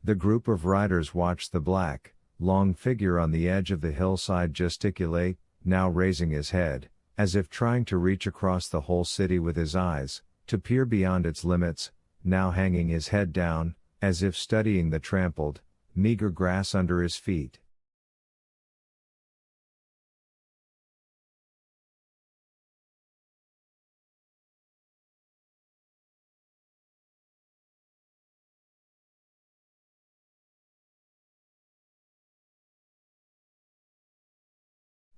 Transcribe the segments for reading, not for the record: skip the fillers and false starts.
The group of riders watched the black, long figure on the edge of the hillside gesticulate, now raising his head, as if trying to reach across the whole city with his eyes, to peer beyond its limits, now hanging his head down, as if studying the trampled, meager grass under his feet.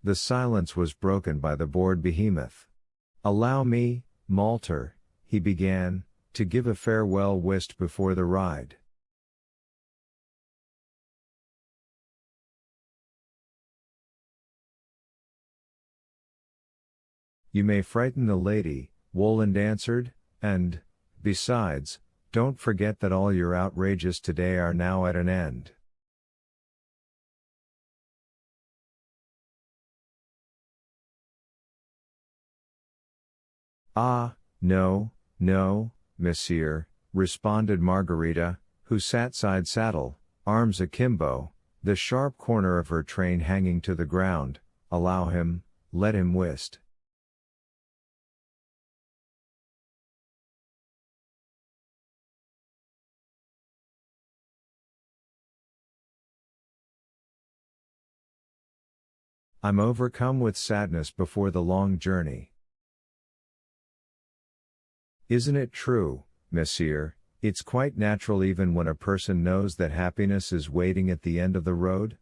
The silence was broken by the bored behemoth. "Allow me, Malter," he began, "to give a farewell whist before the ride." "You may frighten the lady," Woland answered, "and, besides, don't forget that all your outrages today are now at an end." "Ah, no, no, monsieur," responded Margarita, who sat side saddle, arms akimbo, the sharp corner of her train hanging to the ground. "Allow him, let him whist." "I'm overcome with sadness before the long journey." "Isn't it true, monsieur, it's quite natural even when a person knows that happiness is waiting at the end of the road?"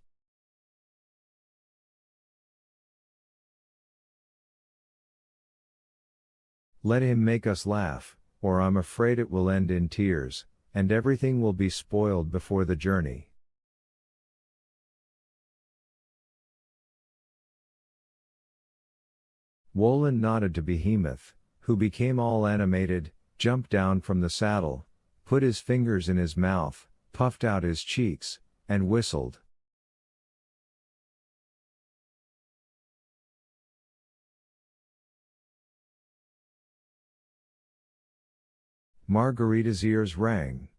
"Let him make us laugh, or I'm afraid it will end in tears, and everything will be spoiled before the journey." Woland nodded to Behemoth, who became all animated, jumped down from the saddle, put his fingers in his mouth, puffed out his cheeks, and whistled. Margarita's ears rang.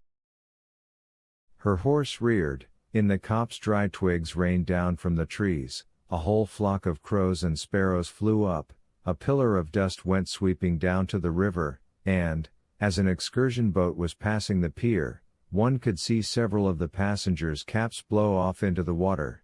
Her horse reared, in the copse dry twigs rained down from the trees, a whole flock of crows and sparrows flew up, a pillar of dust went sweeping down to the river, and, as an excursion boat was passing the pier, one could see several of the passengers' caps blow off into the water.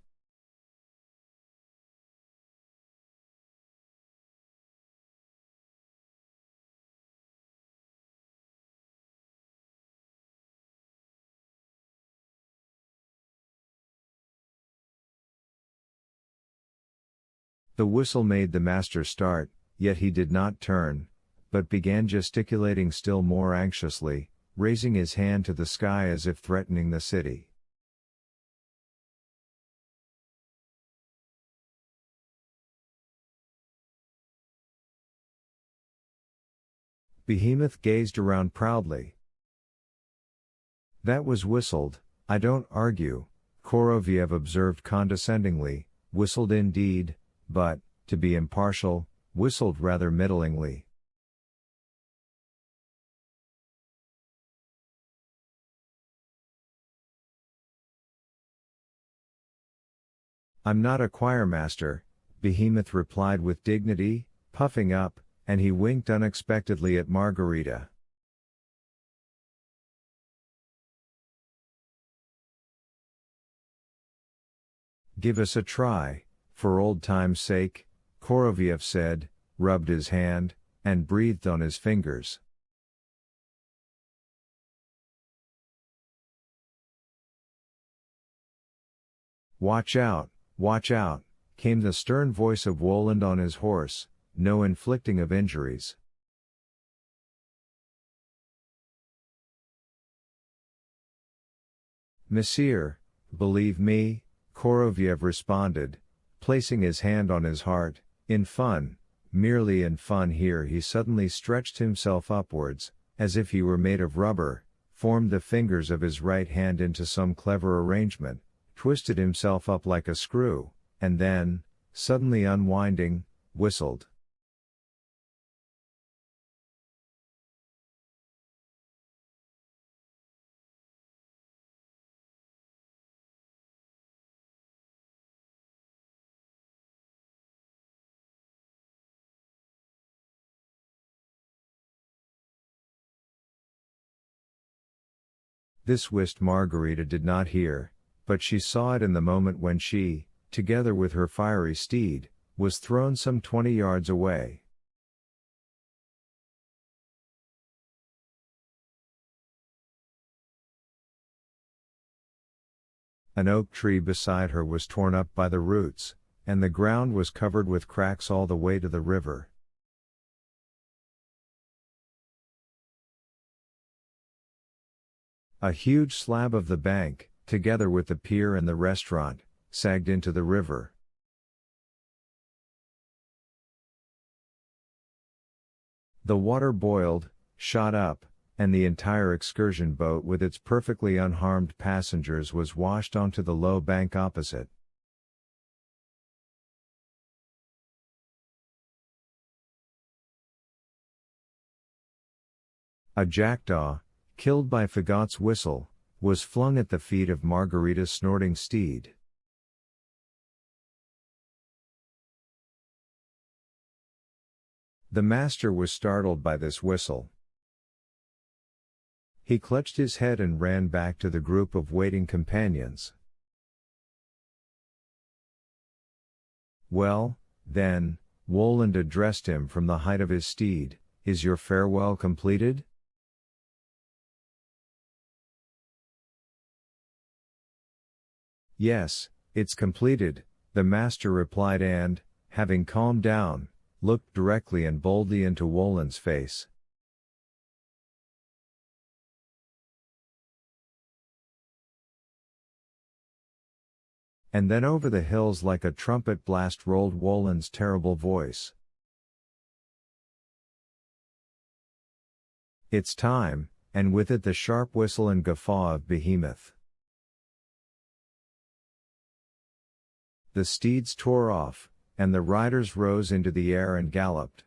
The whistle made the master start, yet he did not turn, but began gesticulating still more anxiously, raising his hand to the sky as if threatening the city. Behemoth gazed around proudly. "That was whistled, I don't argue," Koroviev observed condescendingly, "whistled indeed, but, to be impartial, whistled rather middlingly." "I'm not a choirmaster," Behemoth replied with dignity, puffing up, and he winked unexpectedly at Margarita. "Give us a try, for old time's sake," Koroviev said, rubbed his hand, and breathed on his fingers. Watch out, came the stern voice of Woland on his horse, "no inflicting of injuries." "Monsieur, believe me," Koroviev responded, placing his hand on his heart, "in fun, merely in fun." Here he suddenly stretched himself upwards, as if he were made of rubber, formed the fingers of his right hand into some clever arrangement, twisted himself up like a screw, and then, suddenly unwinding, whistled. This whist Margarita did not hear, but she saw it in the moment when she, together with her fiery steed, was thrown some 20 yards away. An oak tree beside her was torn up by the roots, and the ground was covered with cracks all the way to the river. A huge slab of the bank, together with the pier and the restaurant, sagged into the river. The water boiled, shot up, and the entire excursion boat with its perfectly unharmed passengers was washed onto the low bank opposite. A jackdaw, killed by Fagot's whistle, was flung at the feet of Margarita's snorting steed. The master was startled by this whistle. He clutched his head and ran back to the group of waiting companions. "Well, then," Woland addressed him from the height of his steed, "is your farewell completed?" "Yes, it's completed," the master replied and, having calmed down, looked directly and boldly into Woland's face. And then over the hills like a trumpet blast rolled Woland's terrible voice. "It's time," and with it the sharp whistle and guffaw of Behemoth. The steeds tore off, and the riders rose into the air and galloped.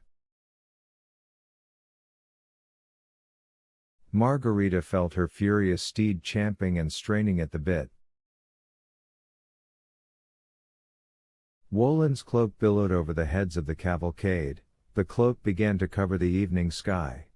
Margarita felt her furious steed champing and straining at the bit. Woland's cloak billowed over the heads of the cavalcade, the cloak began to cover the evening sky.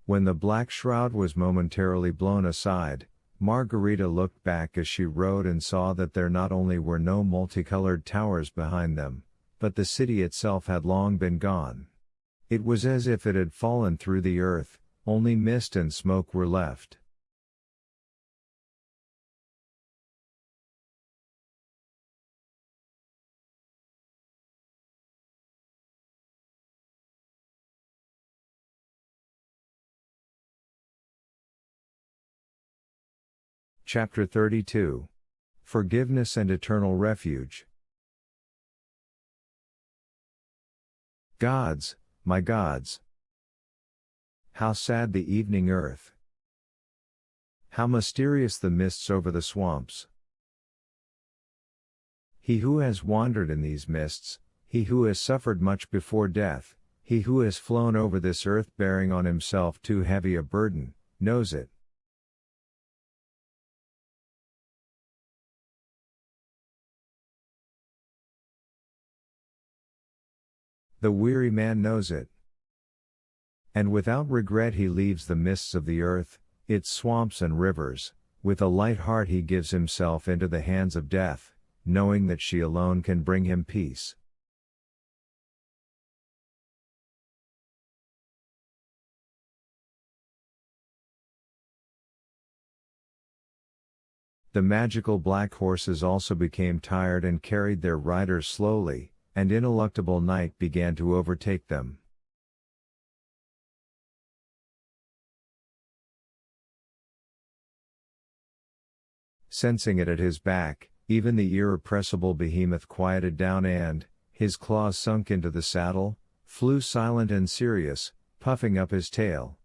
When the black shroud was momentarily blown aside, Margarita looked back as she rode and saw that there not only were no multicolored towers behind them, but the city itself had long been gone. It was as if it had fallen through the earth, only mist and smoke were left. Chapter 32. Forgiveness and Eternal Refuge. Gods, my gods! How sad the evening earth! How mysterious the mists over the swamps! He who has wandered in these mists, he who has suffered much before death, he who has flown over this earth bearing on himself too heavy a burden, knows it. The weary man knows it. And without regret he leaves the mists of the earth, its swamps and rivers, with a light heart he gives himself into the hands of death, knowing that she alone can bring him peace. The magical black horses also became tired and carried their riders slowly, and ineluctable night began to overtake them. Sensing it at his back, even the irrepressible Behemoth quieted down and, his claws sunk into the saddle, flew silent and serious, puffing up his tail.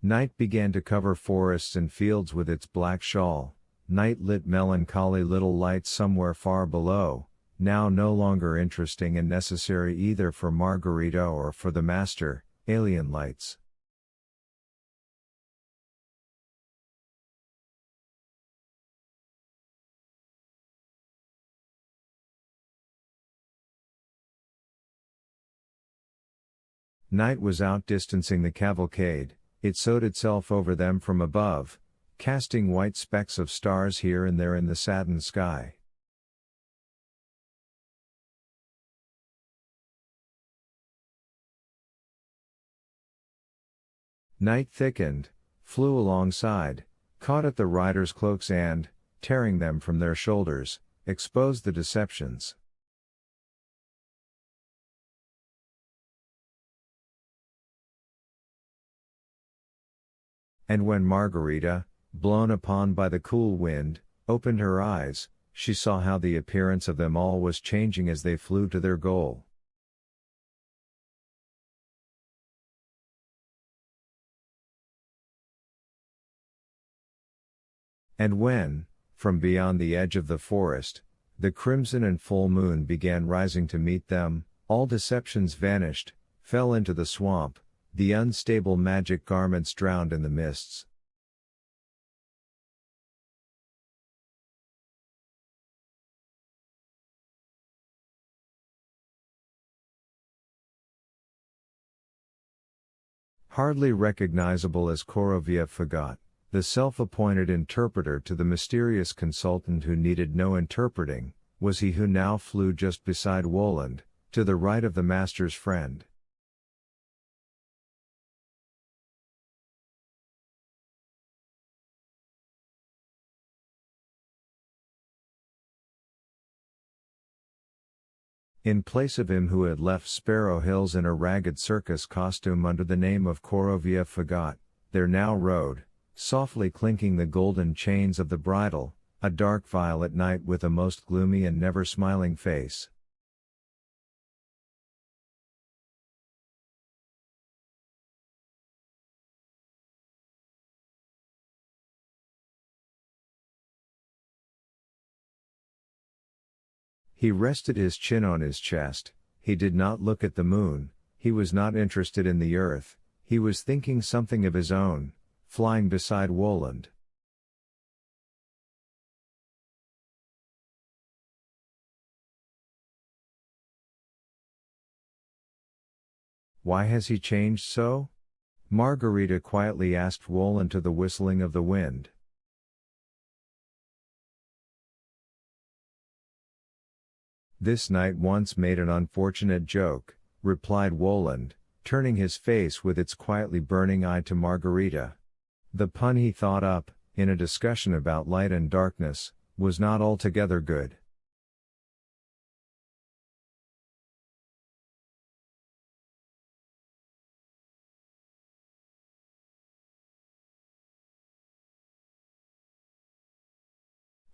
Night began to cover forests and fields with its black shawl. Night lit melancholy little lights somewhere far below, now no longer interesting and necessary either for Margarita or for the master, alien lights. Night was outdistancing the cavalcade, it sowed itself over them from above, casting white specks of stars here and there in the satin sky. Night thickened, flew alongside, caught at the riders' cloaks and, tearing them from their shoulders, exposed the deceptions. And when Margarita, blown upon by the cool wind, opened her eyes, she saw how the appearance of them all was changing as they flew to their goal. And when, from beyond the edge of the forest, the crimson and full moon began rising to meet them, all deceptions vanished, fell into the swamp, the unstable magic garments drowned in the mists. Hardly recognizable as Koroviev Fagot, the self-appointed interpreter to the mysterious consultant who needed no interpreting, was he who now flew just beside Woland, to the right of the master's friend. In place of him who had left Sparrow Hills in a ragged circus costume under the name of Koroviev Fagot, there now rode, softly clinking the golden chains of the bridle, a dark violet knight with a most gloomy and never smiling face. He rested his chin on his chest, he did not look at the moon, he was not interested in the earth, he was thinking something of his own, flying beside Woland. Why has he changed so? Margarita quietly asked Woland to the whistling of the wind. This knight once made an unfortunate joke, replied Woland, turning his face with its quietly burning eye to Margarita. The pun he thought up, in a discussion about light and darkness, was not altogether good.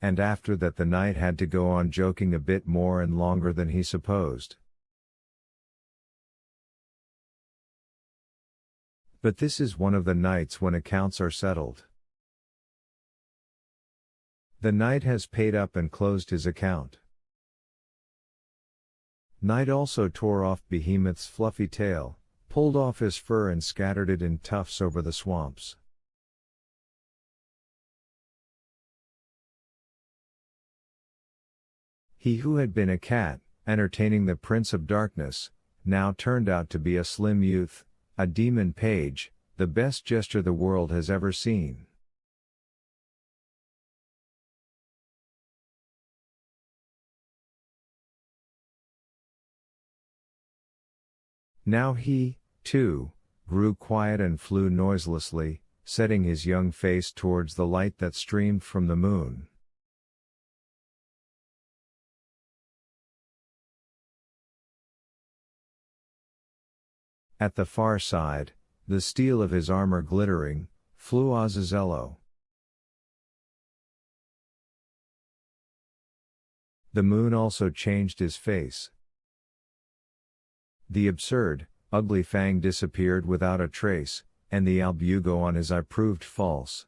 And after that the knight had to go on joking a bit more and longer than he supposed. But this is one of the nights when accounts are settled. The knight has paid up and closed his account. Knight also tore off Behemoth's fluffy tail, pulled off his fur and scattered it in tufts over the swamps. He who had been a cat, entertaining the Prince of Darkness, now turned out to be a slim youth, a demon page, the best jester the world has ever seen. Now he, too, grew quiet and flew noiselessly, setting his young face towards the light that streamed from the moon. At the far side, the steel of his armor glittering, flew Azazello. The moon also changed his face. The absurd, ugly fang disappeared without a trace, and the albugo on his eye proved false.